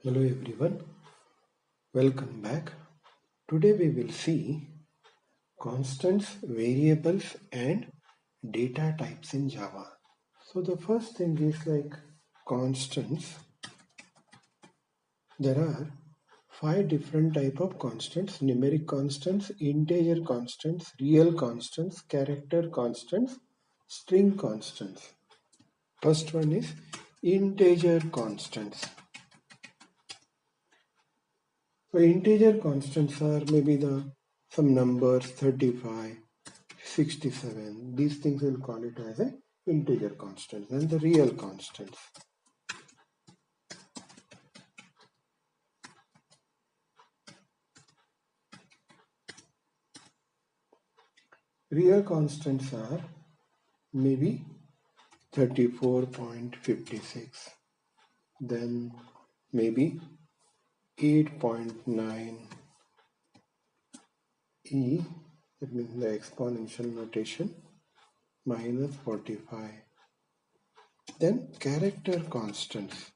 Hello everyone, welcome back. Today we will see constants, variables and data types in Java. So the first thing is like constants. There are 5 different type of constants: numeric constants, integer constants, real constants, character constants, string constants. First one is integer constants. So integer constants are maybe some numbers 35, 67. These things we'll call it as a integer constants. And the real constants. Real constants are maybe 34.56. Then maybe 8.9 e, that means the exponential notation, minus 45. Then character constants.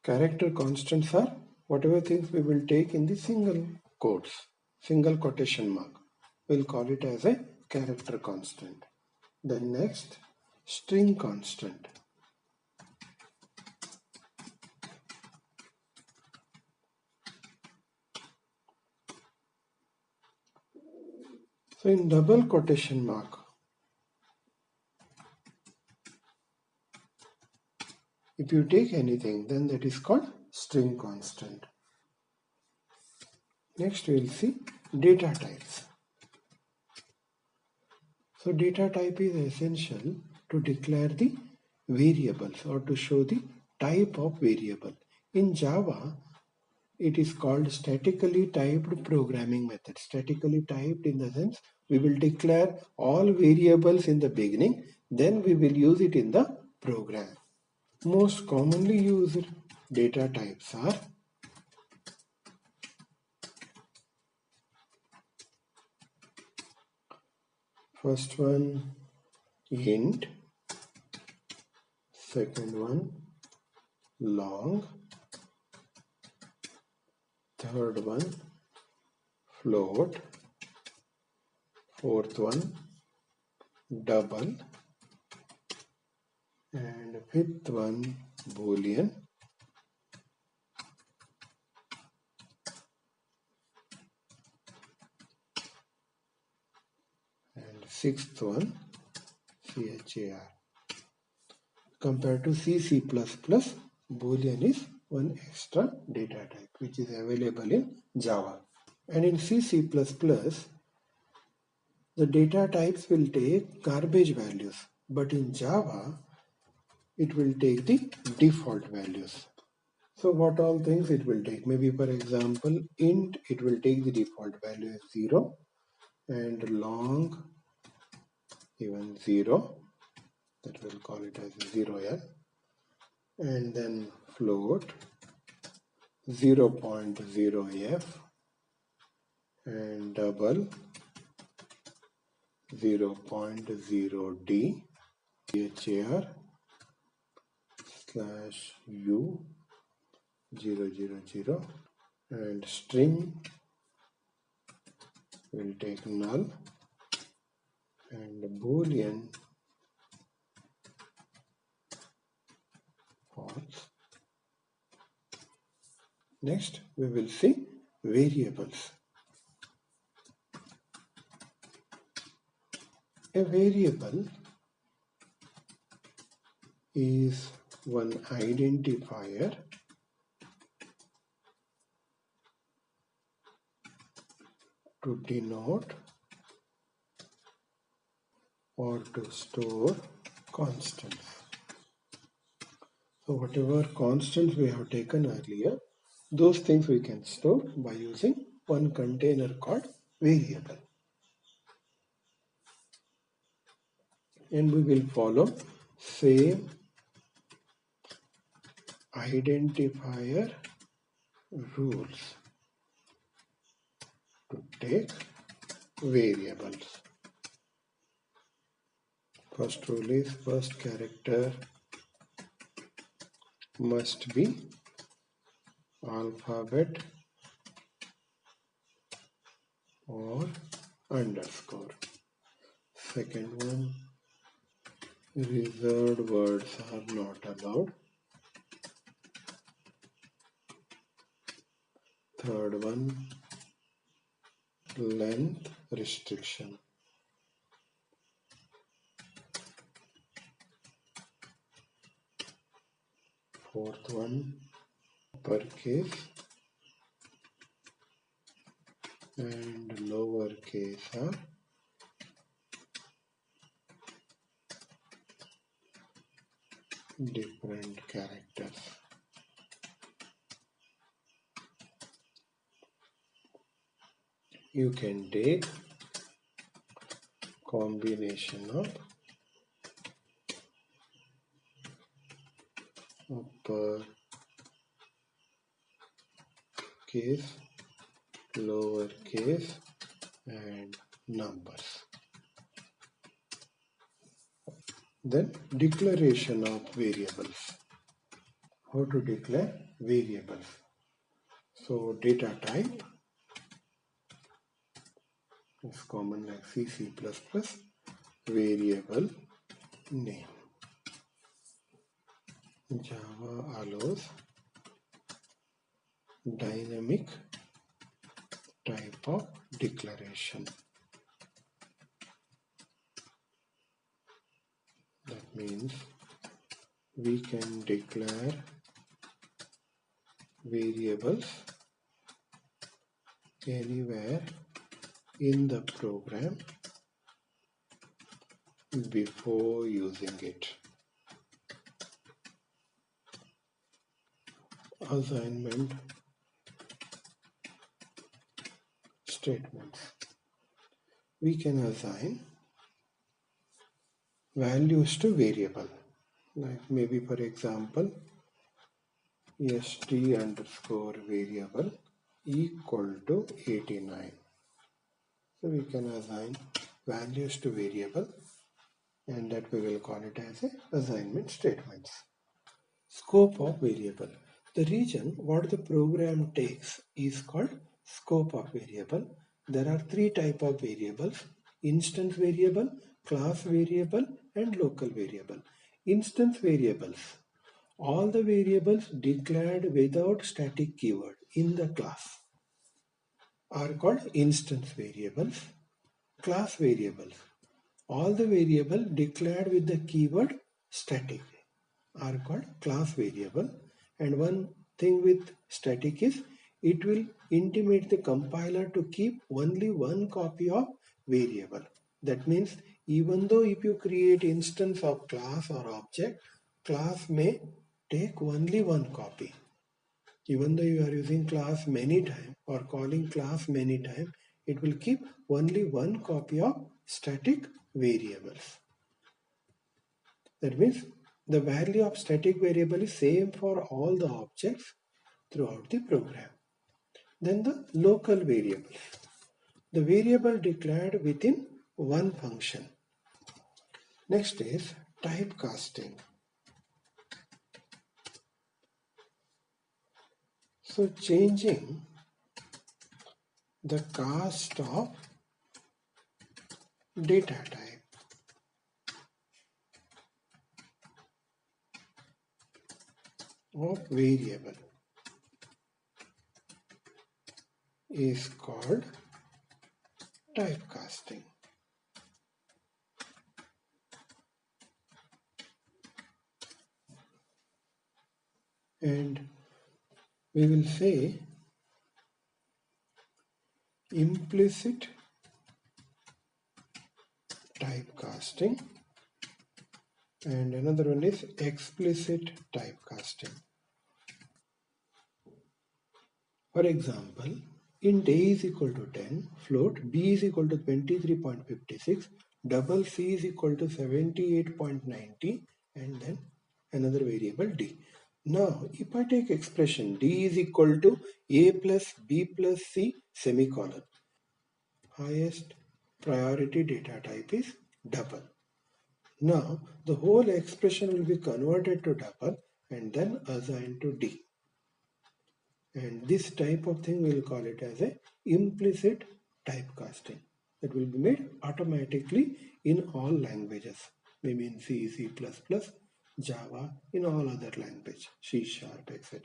Character constants are whatever things we will take in the single quotes, single quotation mark. We'll call it as a character constant. Then next, string constant. So in double quotation mark, if you take anything, then that is called string constant. Next we will see data types. So data type is essential to declare the variables or to show the type of variable. In Java, it is called statically typed programming method. Statically typed in the sense we will declare all variables in the beginning, then we will use it in the program. Most commonly used data types are first one int, second one long, third one float, fourth one double, and fifth one boolean, and sixth one char. Compared to C++, boolean is one extra data type which is available in Java. And in C++, the data types will take garbage values, but in Java, it will take the default values. So what all things it will take? Maybe for example, int, it will take the default value as 0, and long, even 0, that we'll call it as 0l, and then float 0.0f, and double 0.0d, char /u 000, and string will take null, and boolean false. Next we will see variables. A variable is one identifier to denote or to store constants. So whatever constants we have taken earlier, those things we can store by using one container called variable. And we will follow same identifier rules to take variables. First rule is first character must be alphabet or underscore. Second one, reserved words are not allowed. Third one, length restriction. Fourth one, uppercase and lowercase are different characters. You can take combination of upper case, lower case and numbers. Then declaration of variables. How to declare variables? So data type is common like C, C++, variable name. Java allows dynamic type of declaration. That means we can declare variables anywhere in the program before using it. Assignment statements. We can assign values to variable. Like maybe for example, st underscore variable equal to 89. So we can assign values to variable and that we will call it as a assignment statements. Scope of variable. The region what the program takes is called scope of variable. There are three types of variables: instance variable, class variable and local variable. Instance variables. All the variables declared without static keyword in the class are called instance variables. Class variables. All the variables declared with the keyword static are called class variable. And one thing with static is it will intimate the compiler to keep only one copy of variable. That means even though if you create instance of class or object, class may take only one copy. Even though you are using class many times or calling class many times, it will keep only one copy of static variables. That means the value of static variable is same for all the objects throughout the program. Then the local variables. The variable declared within one function. Next is typecasting. So changing the cast of data type. Of variable is called typecasting. And we will say implicit typecasting and another one is explicit typecasting. For example, int a is equal to 10, float b is equal to 23.56, double c is equal to 78.90 and then another variable d. Now, if I take expression d is equal to a plus b plus c semicolon, highest priority data type is double. Now the whole expression will be converted to double and then assigned to D. And this type of thing we'll call it as a implicit typecasting. It will be made automatically in all languages. Maybe in C, C++, Java, in all other language, C#, etc.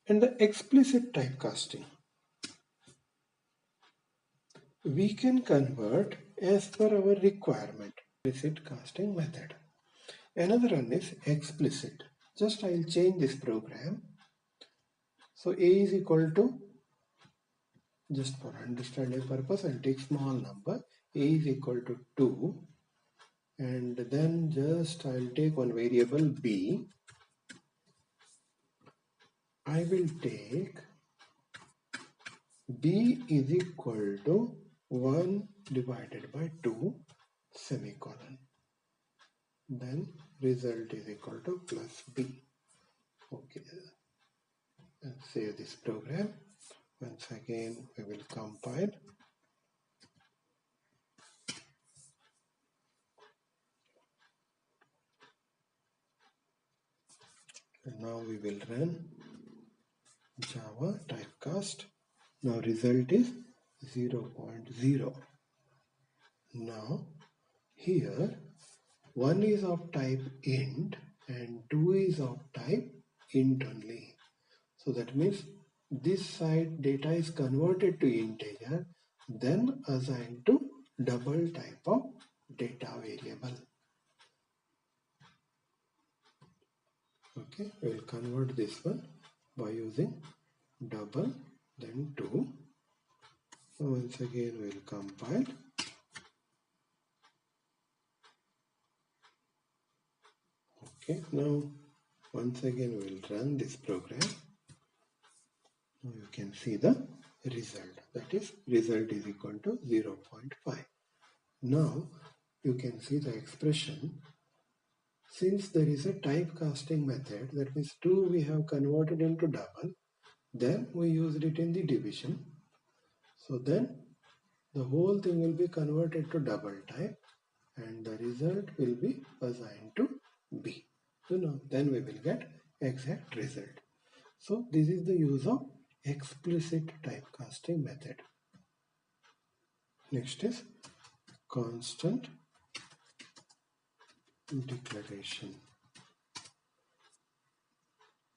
And the explicit typecasting, we can convert as per our requirement. Implicit casting method. Another one is explicit. Just I'll change this program. So A is equal to, just for understanding purpose, I'll take small number. A is equal to 2, and then just I'll take one variable B. I will take B is equal to 1 divided by 2 semicolon. Then result is equal to plus B. Okay, and save this program. Once again we will compile. And now we will run Java typecast. Now result is 0.0. Now here 1 is of type int and 2 is of type int only. So that means this side data is converted to integer, then assigned to double type of data variable. Okay, we will convert this one by using double then 2. So once again we will compile. Okay, now once again we will run this program. Now you can see the result, that is result is equal to 0.5. Now you can see the expression. Since there is a typecasting method, that means 2 we have converted into double, then we used it in the division. So then the whole thing will be converted to double type and the result will be assigned to B. So now then we will get exact result. So this is the use of explicit typecasting method. Next is constant declaration.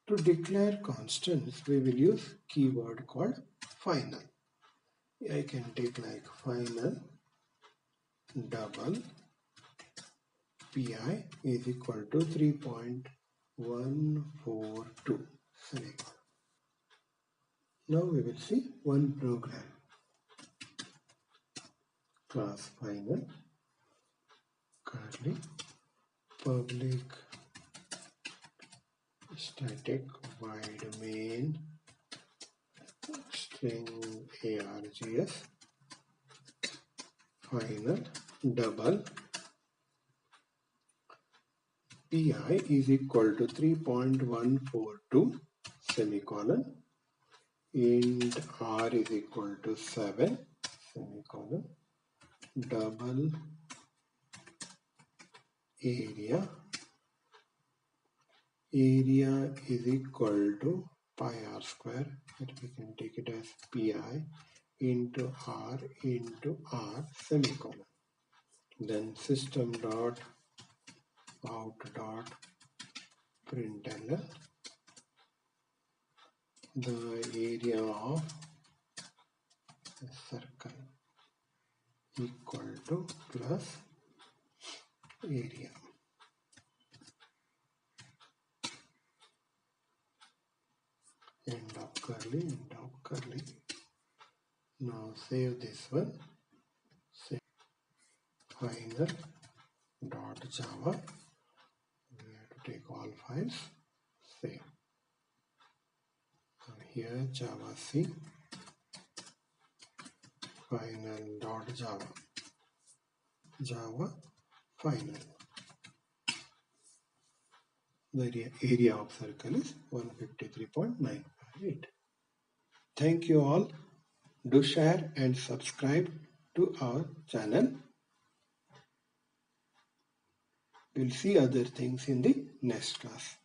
To declare constants, we will use keyword called final. I can take like final double pi is equal to 3.142 semicolon. Now we will see one program. Class final curly public static void main string args final double pi is equal to 3.142 semicolon int r is equal to 7 semicolon double area is equal to pi r square, that we can take it as pi into r semicolon. Then system dot out dot println the area of a circle equal to plus area. End of curly. Now save this one. Save final dot java. We have to take all files. Save. And here java c final dot java final. The area of circle is 153.958. Thank you all. Do share and subscribe to our channel. We'll see other things in the next class.